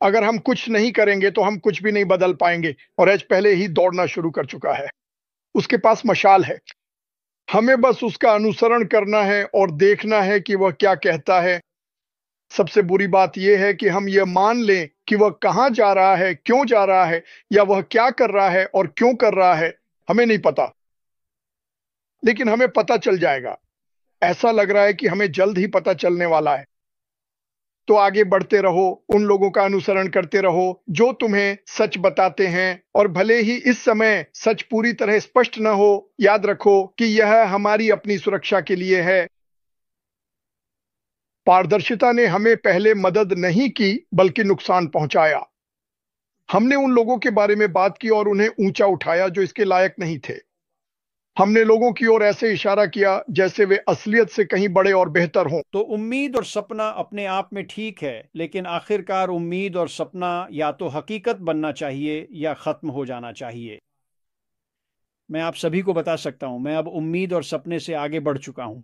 अगर हम कुछ नहीं करेंगे तो हम कुछ भी नहीं बदल पाएंगे। और एज पहले ही दौड़ना शुरू कर चुका है। उसके पास मशाल है। हमें बस उसका अनुसरण करना है और देखना है कि वह क्या कहता है। सबसे बुरी बात यह है कि हम यह मान लें कि वह कहां जा रहा है, क्यों जा रहा है, या वह क्या कर रहा है और क्यों कर रहा है, हमें नहीं पता। लेकिन हमें पता चल जाएगा। ऐसा लग रहा है कि हमें जल्द ही पता चलने वाला है। तो आगे बढ़ते रहो, उन लोगों का अनुसरण करते रहो जो तुम्हें सच बताते हैं। और भले ही इस समय सच पूरी तरह स्पष्ट न हो, याद रखो कि यह हमारी अपनी सुरक्षा के लिए है। पारदर्शिता ने हमें पहले मदद नहीं की बल्कि नुकसान पहुंचाया। हमने उन लोगों के बारे में बात की और उन्हें ऊंचा उठाया जो इसके लायक नहीं थे। हमने लोगों की ओर ऐसे इशारा किया जैसे वे असलियत से कहीं बड़े और बेहतर हों। तो उम्मीद और सपना अपने आप में ठीक है, लेकिन आखिरकार उम्मीद और सपना या तो हकीकत बनना चाहिए या खत्म हो जाना चाहिए। मैं आप सभी को बता सकता हूं, मैं अब उम्मीद और सपने से आगे बढ़ चुका हूं।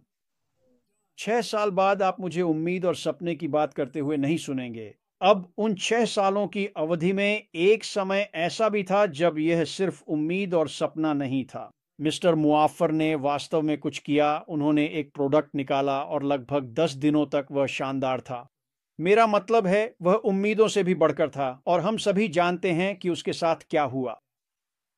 6 साल बाद आप मुझे उम्मीद और सपने की बात करते हुए नहीं सुनेंगे। अब उन 6 सालों की अवधि में एक समय ऐसा भी था जब यह सिर्फ उम्मीद और सपना नहीं था। मिस्टर मुआफर ने वास्तव में कुछ किया। उन्होंने एक प्रोडक्ट निकाला और लगभग 10 दिनों तक वह शानदार था। मेरा मतलब है वह उम्मीदों से भी बढ़कर था और हम सभी जानते हैं कि उसके साथ क्या हुआ।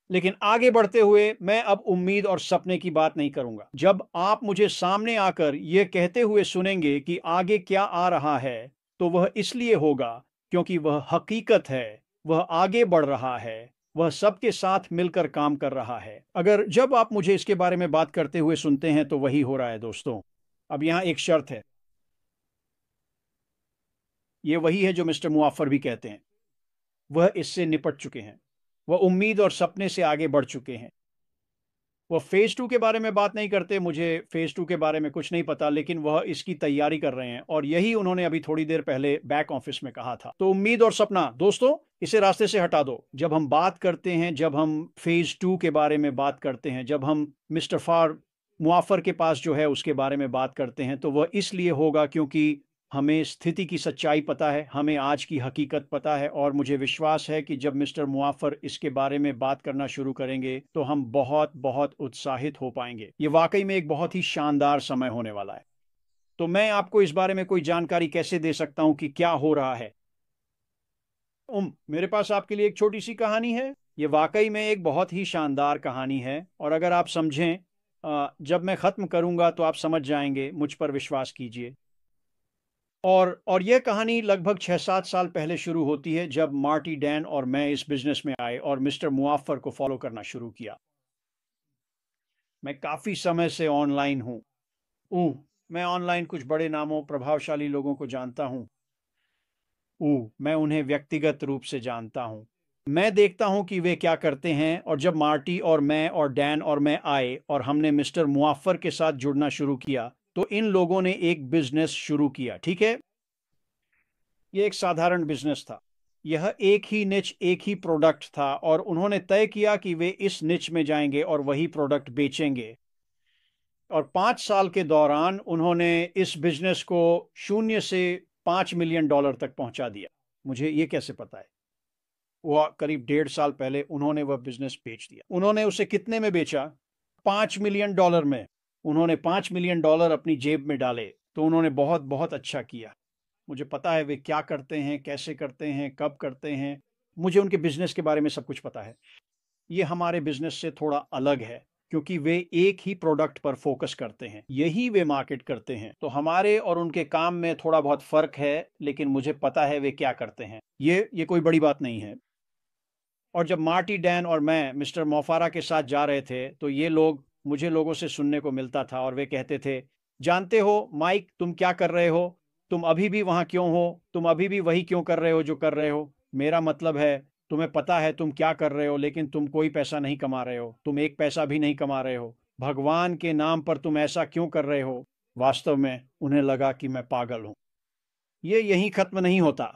लेकिन आगे बढ़ते हुए मैं अब उम्मीद और सपने की बात नहीं करूंगा। जब आप मुझे सामने आकर यह कहते हुए सुनेंगे कि आगे क्या आ रहा है, तो वह इसलिए होगा क्योंकि वह हकीकत है। वह आगे बढ़ रहा है। वह सबके साथ मिलकर काम कर रहा है। अगर जब आप मुझे इसके बारे में बात करते हुए सुनते हैं तो वही हो रहा है दोस्तों। अब यहां एक शर्त है। यह वही है जो मिस्टर मुआफर भी कहते हैं। वह इससे निपट चुके हैं। वह उम्मीद और सपने से आगे बढ़ चुके हैं। वह फेज 2 के बारे में बात नहीं करते। मुझे फेज 2 के बारे में कुछ नहीं पता, लेकिन वह इसकी तैयारी कर रहे हैं और यही उन्होंने अभी थोड़ी देर पहले बैक ऑफिस में कहा था। तो उम्मीद और सपना दोस्तों, इसे रास्ते से हटा दो। जब हम बात करते हैं, जब हम फेज 2 के बारे में बात करते हैं, जब हम मिस्टर फार मुआफर के पास जो है उसके बारे में बात करते हैं, तो वह इसलिए होगा क्योंकि हमें स्थिति की सच्चाई पता है, हमें आज की हकीकत पता है और मुझे विश्वास है कि जब मिस्टर मुआफर इसके बारे में बात करना शुरू करेंगे तो हम बहुत बहुत उत्साहित हो पाएंगे। ये वाकई में एक बहुत ही शानदार समय होने वाला है। तो मैं आपको इस बारे में कोई जानकारी कैसे दे सकता हूं कि क्या हो रहा है। मेरे पास आपके लिए एक छोटी सी कहानी है। ये वाकई में एक बहुत ही शानदार कहानी है और अगर आप समझें, जब मैं ख़त्म करूंगा तो आप समझ जाएंगे, मुझ पर विश्वास कीजिए। और यह कहानी लगभग 6-7 साल पहले शुरू होती है जब मार्टी डैन और मैं इस बिजनेस में आए और मिस्टर मुआफर को फॉलो करना शुरू किया। मैं काफ़ी समय से ऑनलाइन हूँ। मैं ऑनलाइन कुछ बड़े नामों, प्रभावशाली लोगों को जानता हूँ। मैं उन्हें व्यक्तिगत रूप से जानता हूँ। मैं देखता हूँ कि वे क्या करते हैं। और जब मार्टी और मैं और डैन और मैं आए और हमने मिस्टर मुआफर के साथ जुड़ना शुरू किया, तो इन लोगों ने एक बिजनेस शुरू किया। ठीक है, यह एक साधारण बिजनेस था। यह एक ही निच, एक ही प्रोडक्ट था और उन्होंने तय किया कि वे इस निच में जाएंगे और वही प्रोडक्ट बेचेंगे। और 5 साल के दौरान उन्होंने इस बिजनेस को 0 से $5 मिलियन तक पहुंचा दिया। मुझे ये कैसे पता है? वो करीब 1.5 साल पहले उन्होंने वह बिजनेस बेच दिया। उन्होंने उसे कितने में बेचा? $5 मिलियन में। उन्होंने $5 मिलियन अपनी जेब में डाले। तो उन्होंने बहुत बहुत अच्छा किया। मुझे पता है वे क्या करते हैं, कैसे करते हैं, कब करते हैं। मुझे उनके बिजनेस के बारे में सब कुछ पता है। ये हमारे बिजनेस से थोड़ा अलग है क्योंकि वे एक ही प्रोडक्ट पर फोकस करते हैं, यही वे मार्केट करते हैं। तो हमारे और उनके काम में थोड़ा बहुत फर्क है, लेकिन मुझे पता है वे क्या करते हैं। ये कोई बड़ी बात नहीं है। और जब मार्टी डैन और मैं मिस्टर मोफारा के साथ जा रहे थे तो ये लोग, मुझे लोगों से सुनने को मिलता था और वे कहते थे, जानते हो माइक, तुम क्या कर रहे हो? तुम अभी भी वहां क्यों हो? तुम अभी भी वही क्यों कर रहे हो जो कर रहे हो? मेरा मतलब है, तुम्हें पता है तुम क्या कर रहे हो, लेकिन तुम कोई पैसा नहीं कमा रहे हो। तुम एक पैसा भी नहीं कमा रहे हो। भगवान के नाम पर तुम ऐसा क्यों कर रहे हो? वास्तव में उन्हें लगा कि मैं पागल हूं। ये यहीं खत्म नहीं होता।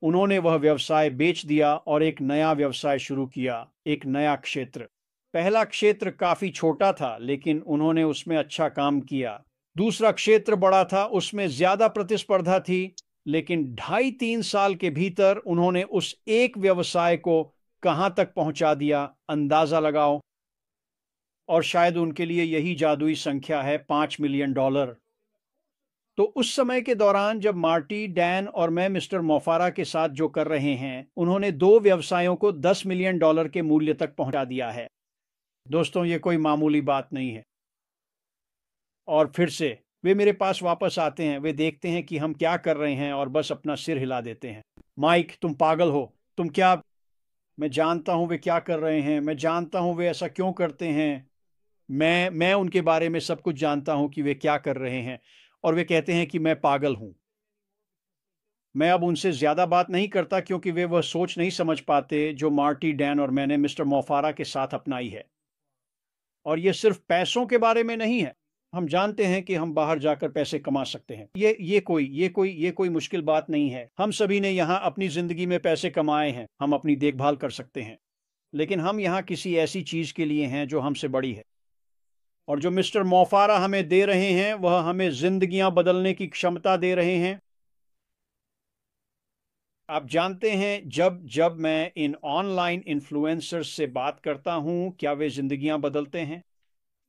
उन्होंने वह व्यवसाय बेच दिया और एक नया व्यवसाय शुरू किया, एक नया क्षेत्र। पहला क्षेत्र काफी छोटा था, लेकिन उन्होंने उसमें अच्छा काम किया। दूसरा क्षेत्र बड़ा था, उसमें ज्यादा प्रतिस्पर्धा थी। लेकिन 2.5-3 साल के भीतर उन्होंने उस एक व्यवसाय को कहां तक पहुंचा दिया, अंदाजा लगाओ। और शायद उनके लिए यही जादुई संख्या है, $5 मिलियन। तो उस समय के दौरान जब मार्टी, डैन और मैं मिस्टर मोफारा के साथ जो कर रहे हैं, उन्होंने 2 व्यवसायों को $10 मिलियन के मूल्य तक पहुंचा दिया है। दोस्तों, ये कोई मामूली बात नहीं है। और फिर से वे मेरे पास वापस आते हैं, वे देखते हैं कि हम क्या कर रहे हैं और बस अपना सिर हिला देते हैं। माइक, तुम पागल हो, तुम क्या? मैं जानता हूं वे क्या कर रहे हैं, मैं जानता हूं वे ऐसा क्यों करते हैं, मैं उनके बारे में सब कुछ जानता हूं कि वे क्या कर रहे हैं। और वे कहते हैं कि मैं पागल हूं। मैं अब उनसे ज्यादा बात नहीं करता क्योंकि वे वह सोच नहीं समझ पाते जो मार्टी, डैन और मैंने मिस्टर मोफारा के साथ अपनाई है। और यह सिर्फ पैसों के बारे में नहीं है। हम जानते हैं कि हम बाहर जाकर पैसे कमा सकते हैं। ये कोई मुश्किल बात नहीं है। हम सभी ने यहाँ अपनी जिंदगी में पैसे कमाए हैं, हम अपनी देखभाल कर सकते हैं। लेकिन हम यहाँ किसी ऐसी चीज के लिए हैं जो हमसे बड़ी है। और जो मिस्टर मोफारा हमें दे रहे हैं, वह हमें जिंदगियां बदलने की क्षमता दे रहे हैं। आप जानते हैं, जब जब मैं इन ऑनलाइन इन्फ्लुएंसर्स से बात करता हूं, क्या वे जिंदगियां बदलते हैं?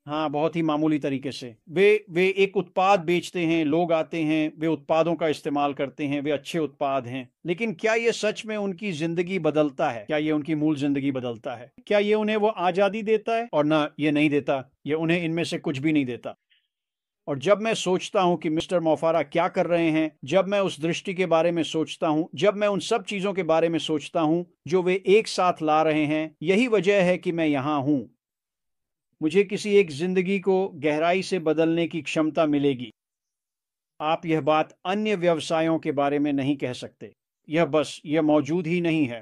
हाँ, बहुत ही मामूली तरीके से। वे एक उत्पाद बेचते हैं, लोग आते हैं, वे उत्पादों का इस्तेमाल करते हैं, वे अच्छे उत्पाद हैं। लेकिन क्या ये सच में उनकी जिंदगी बदलता है? क्या ये उनकी मूल जिंदगी बदलता है? क्या ये उन्हें वो आज़ादी देता है? और ना, ये नहीं देता। ये उन्हें इनमें से कुछ भी नहीं देता। और जब मैं सोचता हूं कि मिस्टर मोफारा क्या कर रहे हैं, जब मैं उस दृष्टि के बारे में सोचता हूं, जब मैं उन सब चीजों के बारे में सोचता हूं जो वे एक साथ ला रहे हैं, यही वजह है कि मैं यहां हूं। मुझे किसी एक जिंदगी को गहराई से बदलने की क्षमता मिलेगी। आप यह बात अन्य व्यवसायों के बारे में नहीं कह सकते। यह मौजूद ही नहीं है।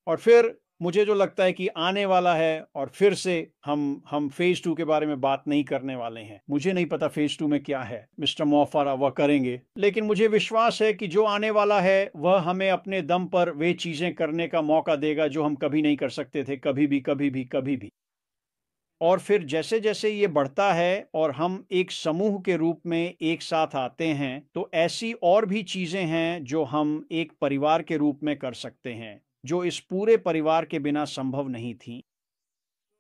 और फिर मुझे जो लगता है कि आने वाला है, और फिर से हम फेज 2 के बारे में बात नहीं करने वाले हैं। मुझे नहीं पता फेज 2 में क्या है, मिस्टर मोफारा वह करेंगे। लेकिन मुझे विश्वास है कि जो आने वाला है वह हमें अपने दम पर वे चीजें करने का मौका देगा जो हम कभी नहीं कर सकते थे, कभी भी, कभी भी, कभी भी। और फिर जैसे जैसे ये बढ़ता है और हम एक समूह के रूप में एक साथ आते हैं, तो ऐसी और भी चीजें हैं जो हम एक परिवार के रूप में कर सकते हैं, जो इस पूरे परिवार के बिना संभव नहीं थी।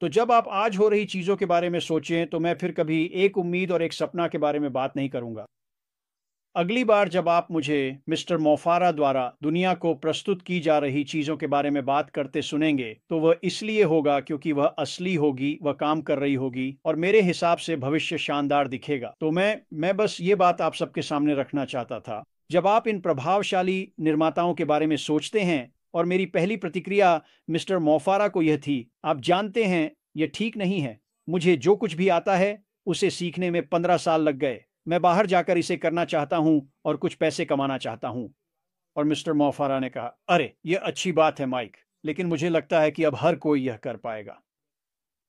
तो जब आप आज हो रही चीजों के बारे में सोचें, तो मैं फिर कभी एक उम्मीद और एक सपना के बारे में बात नहीं करूंगा। अगली बार जब आप मुझे मिस्टर मोफारा द्वारा दुनिया को प्रस्तुत की जा रही चीजों के बारे में बात करते सुनेंगे, तो वह इसलिए होगा क्योंकि वह असली होगी, वह काम कर रही होगी, और मेरे हिसाब से भविष्य शानदार दिखेगा। तो मैं बस ये बात आप सबके सामने रखना चाहता था। जब आप इन प्रभावशाली निर्माताओं के बारे में सोचते हैं, और मेरी पहली प्रतिक्रिया मिस्टर मोफारा को यह थी, आप जानते हैं, यह ठीक नहीं है। मुझे जो कुछ भी आता है उसे सीखने में 15 साल लग गए। मैं बाहर जाकर इसे करना चाहता हूं और कुछ पैसे कमाना चाहता हूं। और मिस्टर मोफारा ने कहा, अरे यह अच्छी बात है माइक, लेकिन मुझे लगता है कि अब हर कोई यह कर पाएगा।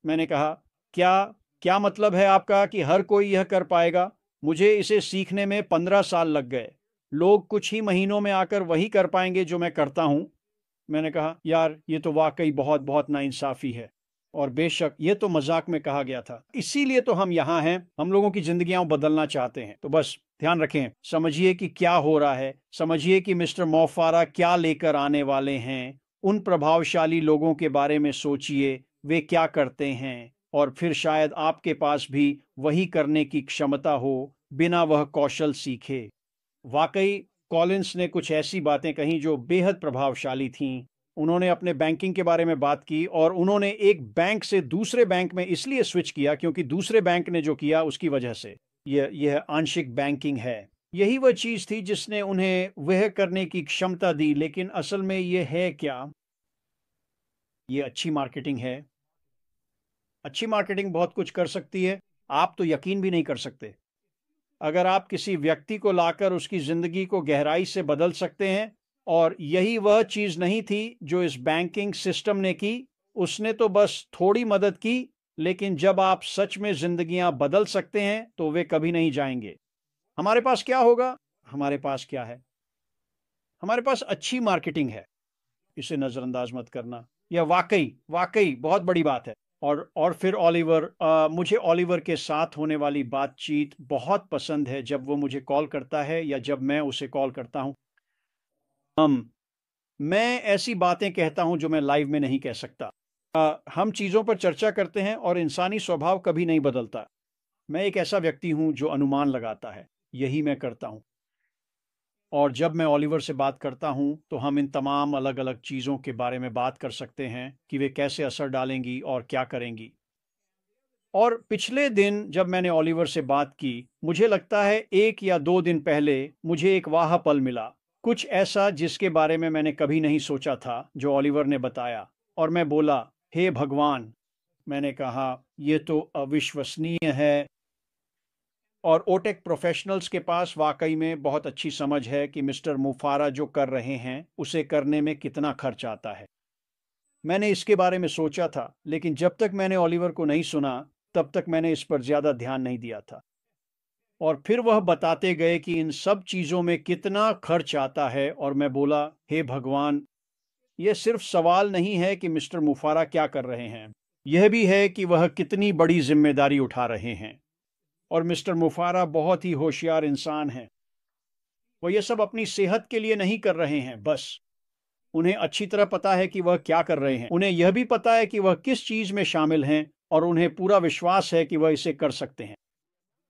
मैंने कहा, क्या क्या मतलब है आपका कि हर कोई यह कर पाएगा? मुझे इसे सीखने में 15 साल लग गए। लोग कुछ ही महीनों में आकर वही कर पाएंगे जो मैं करता हूं। मैंने कहा, यार ये तो वाकई बहुत बहुत नाइंसाफी है। और बेशक ये तो मजाक में कहा गया था, इसीलिए तो हम यहाँ हैं। हम लोगों की जिंदगियां बदलना चाहते हैं। तो बस ध्यान रखें, समझिए कि क्या हो रहा है, समझिए कि मिस्टर मोफारा क्या लेकर आने वाले हैं। उन प्रभावशाली लोगों के बारे में सोचिए, वे क्या करते हैं, और फिर शायद आपके पास भी वही करने की क्षमता हो बिना वह कौशल सीखे। वाकई कॉलिंस ने कुछ ऐसी बातें कहीं जो बेहद प्रभावशाली थीं। उन्होंने अपने बैंकिंग के बारे में बात की, और उन्होंने एक बैंक से दूसरे बैंक में इसलिए स्विच किया क्योंकि दूसरे बैंक ने जो किया उसकी वजह से। यह आंशिक बैंकिंग है। यही वह चीज थी जिसने उन्हें वह करने की क्षमता दी। लेकिन असल में यह है क्या? यह अच्छी मार्केटिंग है। अच्छी मार्केटिंग बहुत कुछ कर सकती है। आप तो यकीन भी नहीं कर सकते। अगर आप किसी व्यक्ति को लाकर उसकी जिंदगी को गहराई से बदल सकते हैं, और यही वह चीज नहीं थी जो इस बैंकिंग सिस्टम ने की। उसने तो बस थोड़ी मदद की, लेकिन जब आप सच में जिंदगियां बदल सकते हैं तो वे कभी नहीं जाएंगे। हमारे पास क्या होगा? हमारे पास क्या है? हमारे पास अच्छी मार्केटिंग है। इसे नजरअंदाज मत करना। यह वाकई वाकई बहुत बड़ी बात है। और फिर ओलिवर, मुझे ओलिवर के साथ होने वाली बातचीत बहुत पसंद है। जब वो मुझे कॉल करता है या जब मैं उसे कॉल करता हूँ, मैं ऐसी बातें कहता हूं जो मैं लाइव में नहीं कह सकता। हम चीज़ों पर चर्चा करते हैं और इंसानी स्वभाव कभी नहीं बदलता। मैं एक ऐसा व्यक्ति हूं जो अनुमान लगाता है, यही मैं करता हूं। और जब मैं ओलिवर से बात करता हूं तो हम इन तमाम अलग अलग चीज़ों के बारे में बात कर सकते हैं कि वे कैसे असर डालेंगी और क्या करेंगी। और पिछले दिन जब मैंने ओलिवर से बात की, मुझे लगता है 1 या 2 दिन पहले मुझे एक वाह पल मिला, कुछ ऐसा जिसके बारे में मैंने कभी नहीं सोचा था, जो ओलिवर ने बताया। और मैं बोला, हे भगवान! मैंने कहा, ये तो अविश्वसनीय है। और ओटेक प्रोफेशनल्स के पास वाकई में बहुत अच्छी समझ है कि मिस्टर मुफारा जो कर रहे हैं, उसे करने में कितना खर्च आता है। मैंने इसके बारे में सोचा था, लेकिन जब तक मैंने ओलिवर को नहीं सुना, तब तक मैंने इस पर ज़्यादा ध्यान नहीं दिया था। और फिर वह बताते गए कि इन सब चीज़ों में कितना खर्च आता है, और मैं बोला, हे भगवान! यह सिर्फ सवाल नहीं है कि मिस्टर मुफारा क्या कर रहे हैं, यह भी है कि वह कितनी बड़ी जिम्मेदारी उठा रहे हैं। और मिस्टर मुफारा बहुत ही होशियार इंसान हैं। वह यह सब अपनी सेहत के लिए नहीं कर रहे हैं बस। उन्हें अच्छी तरह पता है कि वह क्या कर रहे हैं। उन्हें यह भी पता है कि वह किस चीज़ में शामिल हैं, और उन्हें पूरा विश्वास है कि वह इसे कर सकते हैं।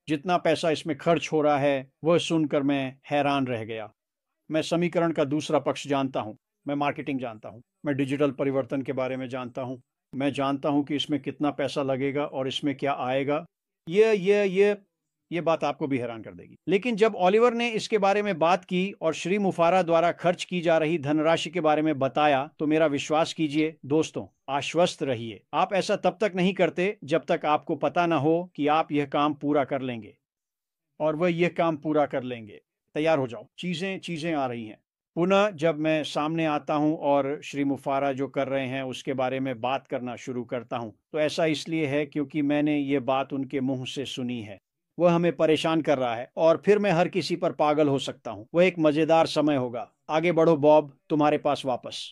जितना पैसा इसमें खर्च हो रहा है, वह सुनकर मैं हैरान रह गया। मैं समीकरण का दूसरा पक्ष जानता हूँ। मैं मार्केटिंग जानता हूँ। मैं डिजिटल परिवर्तन के बारे में जानता हूँ। मैं जानता हूँ कि इसमें कितना पैसा लगेगा और इसमें क्या आएगा। ये बात आपको भी हैरान कर देगी। लेकिन जब ओलिवर ने इसके बारे में बात की और श्री मुफारा द्वारा खर्च की जा रही धनराशि के बारे में बताया, तो मेरा विश्वास कीजिए दोस्तों, आश्वस्त रहिए। आप ऐसा तब तक नहीं करते जब तक आपको पता ना हो कि आप यह काम पूरा कर लेंगे। और वह यह काम पूरा कर लेंगे। तैयार हो जाओ, चीज़ें आ रही हैं। पुनः जब मैं सामने आता हूं और श्री मुफारा जो कर रहे हैं उसके बारे में बात करना शुरू करता हूं, तो ऐसा इसलिए है क्योंकि मैंने ये बात उनके मुंह से सुनी है। वह हमें परेशान कर रहा है और फिर मैं हर किसी पर पागल हो सकता हूं। वह एक मज़ेदार समय होगा। आगे बढ़ो बॉब, तुम्हारे पास वापस।